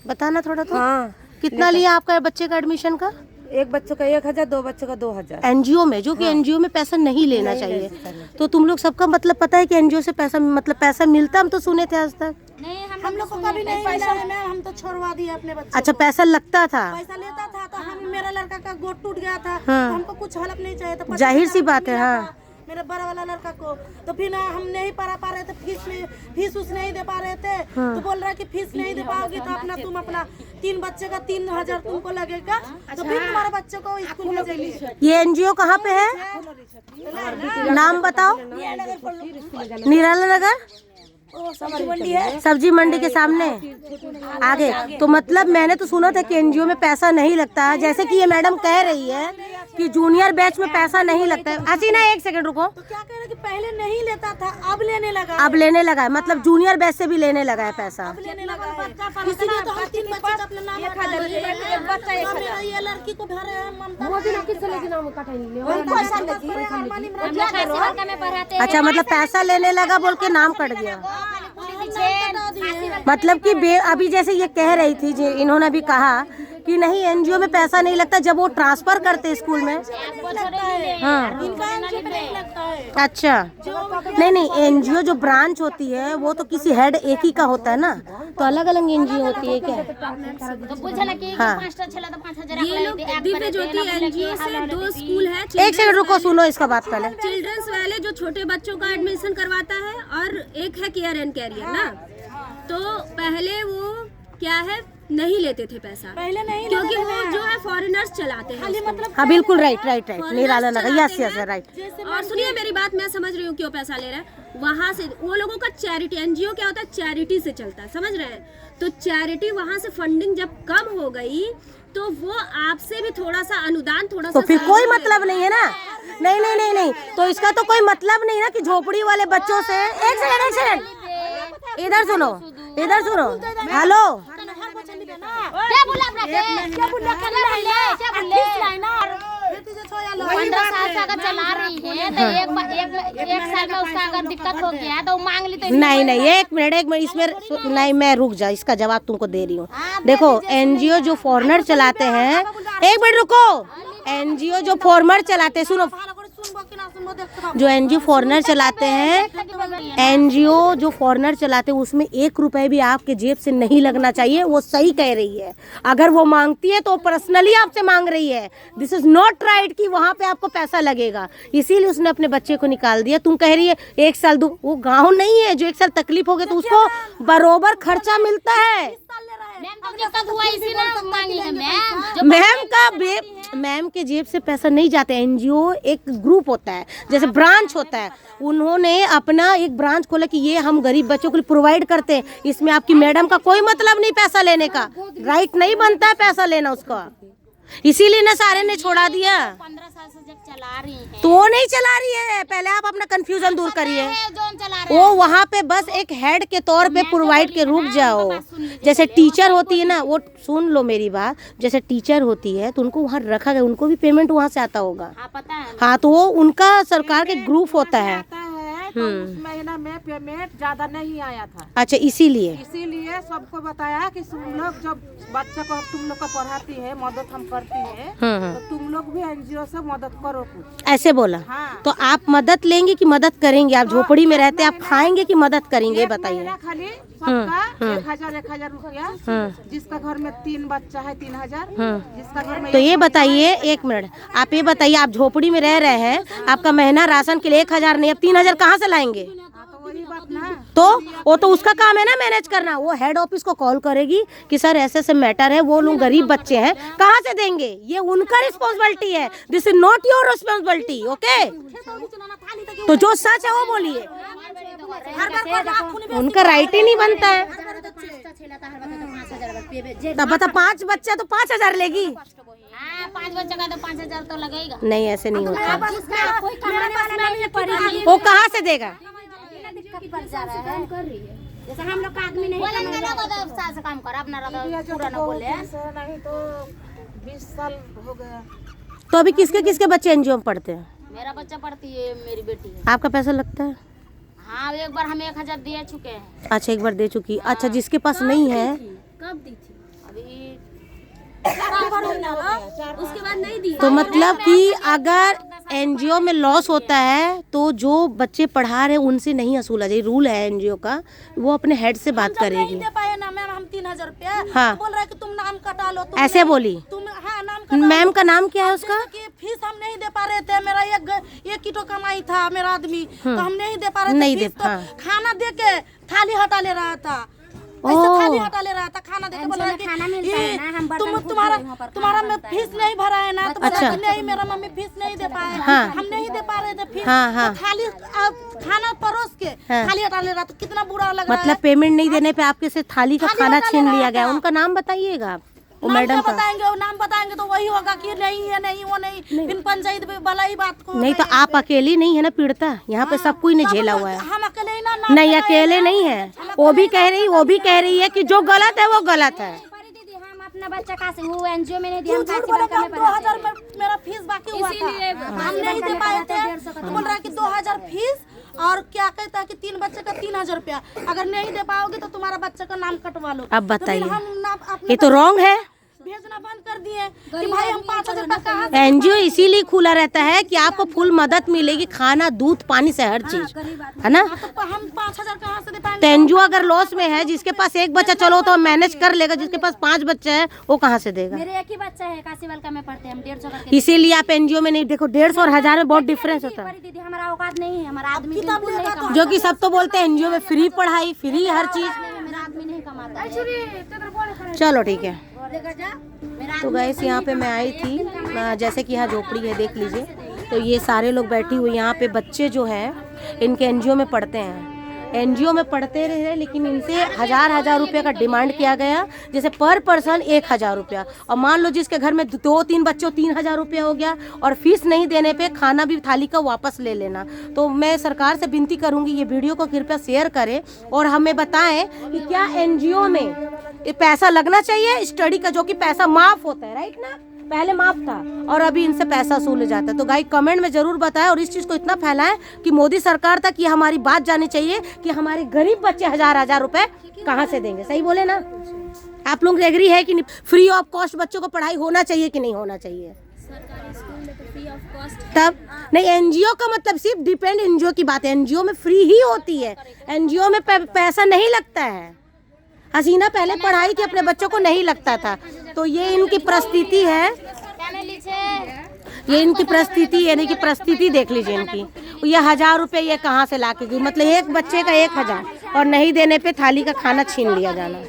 बताना थोड़ा तो। हाँ, कितना लिया आपका बच्चे का एडमिशन का? एक बच्चों का 1000, 2 बच्चों का 2000। एनजीओ में, जो कि एनजीओ में पैसा नहीं लेना चाहिए। तो तुम लोग सबका मतलब पता है कि एनजीओ से पैसा मतलब पैसा मिलता? हम तो सुने थे आज तक। नहीं, हम लोग को कभी नहीं मिला है मैम, हम तो छोड़वा दिए अपने बच्चे। अच्छा, पैसा लगता था? पैसा लेता था तो हम, मेरा लड़का का गोद टूट गया था, हाँ। तो हमको कुछ हेल्प नहीं चाहिए था। जाहिर सी बात है। हाँ, मेरे बड़ा वाला लड़का को तो फिर हम नहीं पढ़ा पा रहे थे, फीस उस नहीं दे पा रहे थे। हाँ। तो बोल रहा है कि फीस नहीं दे पाओगी तो अपना तुम अपना 3 बच्चे का 3000 तुमको लगेगा, तो फिर तुम्हारे बच्चे को स्कूल में जाइए। ये एनजीओ कहाँ पे है? नाम बताओ। निराला नगर सब्जी मंडी है, सब्जी मंडी के सामने आगे। तो मतलब मैंने तो सुना था कि एनजीओ में पैसा नहीं लगता है, जैसे कि ये मैडम कह रही है कि जूनियर बैच में पैसा नहीं लगता है। ऐसी ना, एक सेकंड रुको। तो क्या कह रहे कि पहले नहीं लेता था, अब लेने लगा। अब लेने लगा है, मतलब जूनियर बैच से भी लेने लगा है पैसा। लेने लगा है, इसीलिए तो हम 3 बच्चे का अपना नाम हटा दिए। ये लड़की को भरे हैं ममता। अच्छा, मतलब पैसा लेने लगा बोल के नाम कट गया। मतलब कि अभी जैसे ये कह रही थी, इन्होंने भी कहा कि नहीं एनजीओ में पैसा नहीं लगता, जब वो ट्रांसफर करते स्कूल में। हाँ, अच्छा, नहीं एनजीओ जो ब्रांच होती है वो तो किसी हेड एक ही का होता है ना, तो अलग अलग एनजीओ होती है क्या? हाँ, ये लोग दिव्य ज्योति एनजीओ से 2 स्कूल है। एक सेकंड रुको, सुनो इसका बात पहले। चिल्ड्रंस वाले जो छोटे बच्चों का एडमिशन करवाता है, और एक है केयर एंड कैरियर ना। तो पहले वो क्या है, नहीं लेते थे पैसा पहले नहीं, क्योंकि वो जो है फॉरेनर्स चलाते हैं उसको। मतलब हाँ बिल्कुल, राइट निराला नगर, यस राइट। और सुनिए मेरी बात, मैं समझ रही हूँ क्यों पैसा ले रहा है। वहाँ से वो लोगों का चैरिटी, एनजीओ क्या होता है, चैरिटी से चलता है, समझ रहे हैं। तो चैरिटी वहाँ से फंडिंग जब कम हो गई तो वो आपसे भी थोड़ा सा अनुदान, थोड़ा सा। तो फिर कोई मतलब नहीं है ना? नहीं, तो इसका तो कोई मतलब नहीं ना कि झोपड़ी वाले बच्चों से। एक सेकंड, इधर सुनो, हेलो। क्या बोला आपने? क्या बोला? 15 साल से अगर चला रही है तो एक साल में उसका अगर दिक्कत हो गया तो मांग ली तो नहीं, एक मिनट इसमें नहीं, मैं रुक जा, इसका जवाब तुमको दे रही हूँ। देखो, एनजीओ जो फॉरेनर चलाते हैं, एक मिनट रुको, एनजीओ जो फॉरेनर चलाते हैं, सुनो, जो एनजीओ फॉरेनर चलाते हैं, एनजीओ जो फॉरेनर चलाते हैं उसमें 1 रुपए भी आपके जेब से नहीं लगना चाहिए। वो सही कह रही है, अगर वो मांगती है तो पर्सनली आपसे मांग रही है। दिस इज नॉट राइट कि वहाँ पे आपको पैसा लगेगा, इसीलिए उसने अपने बच्चे को निकाल दिया। तुम कह रही है 1 साल दो, वो गाँव नहीं है जो 1 साल तकलीफ हो गई तो उसको बरोबर खर्चा मिलता है। मैम के जेब से पैसा नहीं जाता। एनजीओ एक ग्रुप होता है, जैसे ब्रांच होता है, उन्होंने अपना एक ब्रांच खोला कि ये हम गरीब बच्चों को प्रोवाइड करते हैं। इसमें आपकी मैडम का कोई मतलब नहीं पैसा लेने का, राइट नहीं बनता है पैसा लेना उसका, इसीलिए ना सारे ने छोड़ा दिया। 15 साल से जब चला रही है तो वो नहीं चला रही है, पहले आप अपना कंफ्यूजन दूर करिए। वो वहाँ पे बस एक हेड के तौर पे प्रोवाइड के रुक जाओ। जैसे टीचर होती है ना, वो सुन लो मेरी बात, जैसे टीचर होती है तो उनको वहाँ रखा गया, उनको भी पेमेंट वहाँ से आता होगा। हाँ, तो वो उनका सरकार के ग्रुप होता है। तो उस महीना में पेमेंट ज्यादा नहीं आया था। अच्छा, इसीलिए सबको बताया कि तुम लोग जब बच्चे को तुम लोग का पढ़ाती है, मदद हम करती है, तो तुम लोग भी एनजीओ से मदद करो कुछ, ऐसे बोला। हाँ। तो आप मदद लेंगे कि मदद करेंगे? आप झोपड़ी में रहते, आप खाएंगे कि मदद करेंगे, बताइए। खाली सबका 1000 रुपया, जिसका घर में 3 बच्चा है 3000, जिसका घर में। तो ये बताइए, एक मिनट, आप ये बताइए, आप झोपड़ी में रह रहे हैं, आपका महीना राशन के लिए 1000 नहीं, अब 3000 कहाँ से लाएंगे? तो वो तो उसका काम है ना मैनेज करना। वो हेड ऑफिस को कॉल करेगी कि सर ऐसे ऐसे मैटर है, वो लोग गरीब बच्चे हैं, कहाँ से देंगे? ये उनका रिस्पॉन्सिबिलिटी है, this is not your responsibility, okay? तो जो सच है वो बोलिए, उनका राइट ही नहीं बनता है। तब बता, 5 बच्चा तो 5000 लेगी? 5 बच्चे का तो 5000 तो लगेगा। नहीं, ऐसे नहीं होता। वो कहाँ से देगा? जैसे हम लोग का आदमी नहीं से काम कर, अपना पूरा ना बोले। नहीं तो 20 साल हो गया। तो अभी किसके किसके बच्चे एनजीओ में पढ़ते हैं? मेरा बच्चा पढ़ती है, मेरी बेटी है। आपका पैसा लगता है? हाँ, एक बार हम 1000 दे चुके हैं। अच्छा, एक बार दे चुकी। अच्छा, जिसके पास नहीं है कब दी थी? अभी उसके बाद नहीं दी। तो मतलब कि अगर एनजीओ में लॉस होता है तो जो बच्चे पढ़ा रहे हैं उनसे नहीं वसूला जाए, रूल है एनजीओ का, वो अपने हेड से बात करेगी। दे पाए ना मैम हम 3000 रुपया, हाँ। बोल रहे कि तुम नाम कटा लो, ऐसे बोली। तुम हाँ नाम कटा मैम का नाम क्या है उसका? कि फीस हम नहीं दे पा रहे थे, मेरा एक किलो कमाई था मेरा आदमी, तो हम नहीं दे पा रहे थे नहीं फीस, दे- तो हाँ। खाना दे के थाली हटा ले रहा था, ऐसे थाली हटा ले रहा था, खाना दे के बोल रहा है कि खाना मिलता है ना, हम बर्तन खुद तुम्हारा वहाँ पर तुम्हारा खाना में बनता फीस नहीं भरा है ना, तो बोला अच्छा। कि नहीं मेरा मम्मी फीस नहीं दे पाए, हाँ। हम नहीं दे पा रहे थे फीस, हाँ, हाँ। तो थाली खाना परोस के हाँ। थाली हटा ले रहा था, कितना बुरा लग रहा है। मतलब पेमेंट नहीं देने पे आपके से थाली का थाली खाना हटा छीन ले लिया रहा गया। था। उनका नाम बताइएगा वो नाम मैडम क्या का। बताएंगे, वो नाम बताएंगे तो वही होगा कि नहीं है, नहीं वो नहीं, फिर पंचायत में भला ही बात को नहीं तो आप अकेली नहीं है ना पीड़िता, यहाँ पे सब कोई ने झेला हुआ है। हम अकेले ही ना नहीं अकेले नहीं है, वो भी कह रही है कि जो गलत है वो गलत है। दीदी हम अपना बच्चा कहाँ से, वो एनजीओ में नहीं दिया, हम झूठ काशी बोले बंका कि में 2000 पढ़ाते हैं। में मेरा फीस बाकी हुआ इसीलिए था, हम नहीं दे पाए थे, तो बोल रहा है कि 2000 फीस और क्या कहता है कि 3 बच्चे का 3000 रुपया, अगर नहीं दे पाओगे तो तुम्हारा बच्चे का नाम कटवा लो। अब बताइए। तो फिर हम नाम अपने ये तो रॉन्ग है। भेजना बंद कर दिए कि भाई हम 5000 रुपया कहाँ से एनजीओ इसीलिए खुला रहता है कि आपको फुल मदद मिलेगी, खाना दूध पानी से हर चीज, है ना। तो हम 5000 कहाँ से दे तो पाएंगे? एनजीओ अगर लॉस में है, जिसके पास एक बच्चा चलो तो मैनेज कर लेगा, जिसके पास 5 बच्चे हैं वो कहाँ से देगा। मेरे एक ही बच्चा है, काशी बंका में पढ़ते हैं, हम 150 करके इसीलिए आप एनजीओ में नहीं, देखो 150 और 1000 में बहुत डिफरेंस होता है। दीदी हमारा औकात नहीं है, हमारा आदमी किताब बिल्कुल नहीं लेगा कमाता, जो कि सब तो बोलते हैं एनजीओ में फ्री पढ़ाई, फ्री हर चीज। मेरा आदमी नहीं कमाता है। चलो ठीक है। मेरा तो गैस यहाँ पे मैं आई थी, जैसे कि यहाँ झोपड़ी है देख लीजिए, तो ये सारे लोग बैठी हुई यहाँ पे, बच्चे जो हैं इनके एनजीओ में पढ़ते हैं, एनजीओ में पढ़ते रहे, लेकिन इनसे 1000 रुपये का डिमांड किया गया, जैसे पर पर्सन 1000 रुपया, और मान लो जिसके घर में 2-3 बच्चे 3000 रुपया हो गया, और फीस नहीं देने पे खाना भी थाली का वापस ले लेना। तो मैं सरकार से विनती करूंगी ये वीडियो को कृपया शेयर करें और हमें बताएं कि क्या एनजीओ में ये पैसा लगना चाहिए स्टडी का, जो कि पैसा माफ होता है, राइट ना, पहले माफ था और अभी इनसे पैसा वसूल जाता है। तो गाइस कमेंट में जरूर बताएं और इस चीज़ को इतना फैलाएं कि मोदी सरकार तक ये हमारी बात जानी चाहिए कि हमारे गरीब बच्चे 1000 रुपए कहाँ से देंगे। सही बोले ना आप लोग, एग्री है कि नहीं? फ्री ऑफ कॉस्ट बच्चों को पढ़ाई होना चाहिए कि नहीं होना चाहिए? सरकारी स्कूल में तो फ्री ऑफ कॉस्ट। तब नहीं, एनजीओ का मतलब सिर्फ डिपेंड एनजीओ की बात है, एनजीओ में फ्री ही होती है, एनजीओ में पैसा नहीं लगता है। हसीना पहले पढ़ाई थी, अपने बच्चों को नहीं लगता था, तो ये इनकी परिस्थिति है, ये इनकी परिस्थिति, यानी कि परिस्थिति देख लीजिए इनकी। ये 1000 रुपये ये कहाँ से ला के गई, मतलब एक बच्चे का 1000 और नहीं देने पे थाली का खाना छीन लिया जाना।